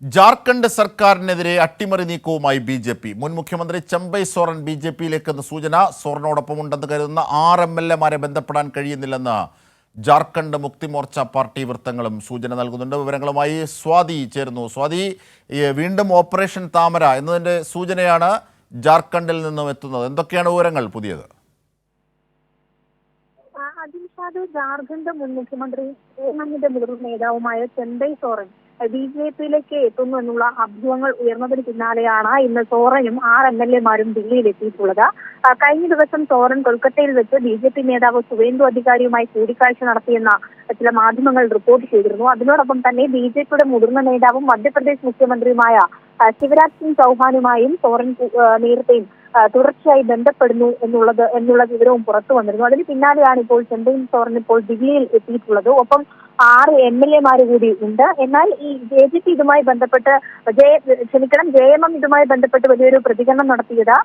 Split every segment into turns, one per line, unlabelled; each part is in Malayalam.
ജാർഖണ്ഡ് സർക്കാരിനെതിരെ അട്ടിമറി നീക്കവുമായി ബി.ജെ.പി. മുൻ മുഖ്യമന്ത്രി ചമ്പൈ സോറൻ ബി.ജെ.പിയിലേക്കെന്ന സൂചന. സോറനോടൊപ്പമുണ്ടെന്ന് കരുതുന്ന 6 എം.എൽ.എമാരെ ബന്ധപ്പെടാൻ കഴിയുന്നില്ലെന്ന് ജാർഖണ്ഡ് മുക്തി മോർച്ച പാർട്ടി വൃത്തങ്ങളും സൂചന നൽകുന്നുണ്ട്. വിവരങ്ങളുമായി സ്വാതി ചേരുന്നു. സ്വാതി, വീണ്ടും ഓപ്പറേഷൻ താമര എന്നതിൻ്റെ സൂചനയാണ് ജാർഖണ്ഡിൽ നിന്നും എത്തുന്നത്. എന്തൊക്കെയാണ് വിവരങ്ങൾ പുതിയത്?
ജാർഖണ്ഡ് മുൻ മുഖ്യമന്ത്രി ഹേമന്തിന്റെ മുതിർന്ന നേതാവുമായ ചെമ്പൈ സോറൻ ബി.ജെ.പിയിലേക്ക് എത്തുന്നു എന്നുള്ള അഭ്യൂഹങ്ങൾ ഉയർന്നതിന് പിന്നാലെയാണ് ഇന്ന് സോറനും 6 എം.എൽ.എമാരും ദില്ലിയിൽ എത്തിയിട്ടുള്ളത്. കഴിഞ്ഞ ദിവസം സോറൻ കൊൽക്കത്തയിൽ വെച്ച് ബി.ജെ.പി നേതാവ് സുവേന്ദു അധികാരിയുമായി കൂടിക്കാഴ്ച നടത്തിയെന്ന ചില മാധ്യമങ്ങൾ റിപ്പോർട്ട് ചെയ്തിരുന്നു. അതിനോടൊപ്പം തന്നെ ബി.ജെ.പിയുടെ മുതിർന്ന നേതാവും മധ്യപ്രദേശ് മുഖ്യമന്ത്രിയുമായ ശിവരാജ് സിംഗ് ചൗഹാനുമായും സോറൻ നേരത്തെയും തുടർച്ചയായി ബന്ധപ്പെടുന്നു എന്നുള്ള വിവരവും പുറത്തു വന്നിരുന്നു. അതിന് പിന്നാലെയാണ് ഇപ്പോൾ ചെമ്പൈ സോറൻ ഇപ്പോൾ ദില്ലിയിൽ എത്തിയിട്ടുള്ളത്. ഒപ്പം 6 എം.എൽ.എമാർ കൂടി ഉണ്ട്. എന്നാൽ ഈ ബി.ജെ.പി ഇതുമായി ബന്ധപ്പെട്ട് ജെ.എം.എം ഇതുമായി ബന്ധപ്പെട്ട് വലിയൊരു പ്രതികരണം നടത്തിയത്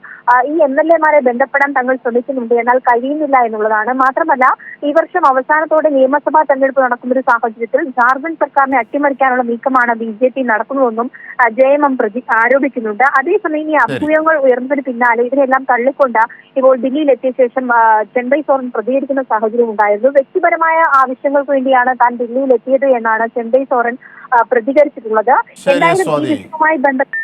ഈ എം.എൽ.എമാരെ ബന്ധപ്പെടാൻ തങ്ങൾ ശ്രമിക്കുന്നുണ്ട്, എന്നാൽ കഴിയുന്നില്ല എന്നുള്ളതാണ്. മാത്രമല്ല, ഈ വർഷം അവസാനത്തോടെ നിയമസഭാ തെരഞ്ഞെടുപ്പ് നടക്കുന്ന ഒരു സാഹചര്യത്തിൽ ജാർഖണ്ഡ് സർക്കാരിനെ അട്ടിമറിക്കാനുള്ള നീക്കമാണ് ബി.ജെ.പി നടത്തുന്നതെന്നും ജെ.എം.എം ആരോപിക്കുന്നുണ്ട്. അതേസമയം ഈ അഭ്യൂഹങ്ങൾ ഉയർന്നതിന് പിന്നാലെ ഇതിനെല്ലാം തള്ളിക്കൊണ്ട് ഇപ്പോൾ ദില്ലിയിൽ എത്തിയ ശേഷം ചെമ്പൈ സോറൻ പ്രതികരിക്കുന്ന സാഹചര്യം ഉണ്ടായിരുന്നു. വ്യക്തിപരമായ ആവശ്യങ്ങൾക്ക് വേണ്ടിയാണ് താൻ ദില്ലിയിൽ എത്തിയത് എന്നാണ് ചെമ്പൈ സോറൻ പ്രതികരിച്ചിട്ടുള്ളത്. എന്തായാലും ഈ വിഷയവുമായി ബന്ധപ്പെട്ട്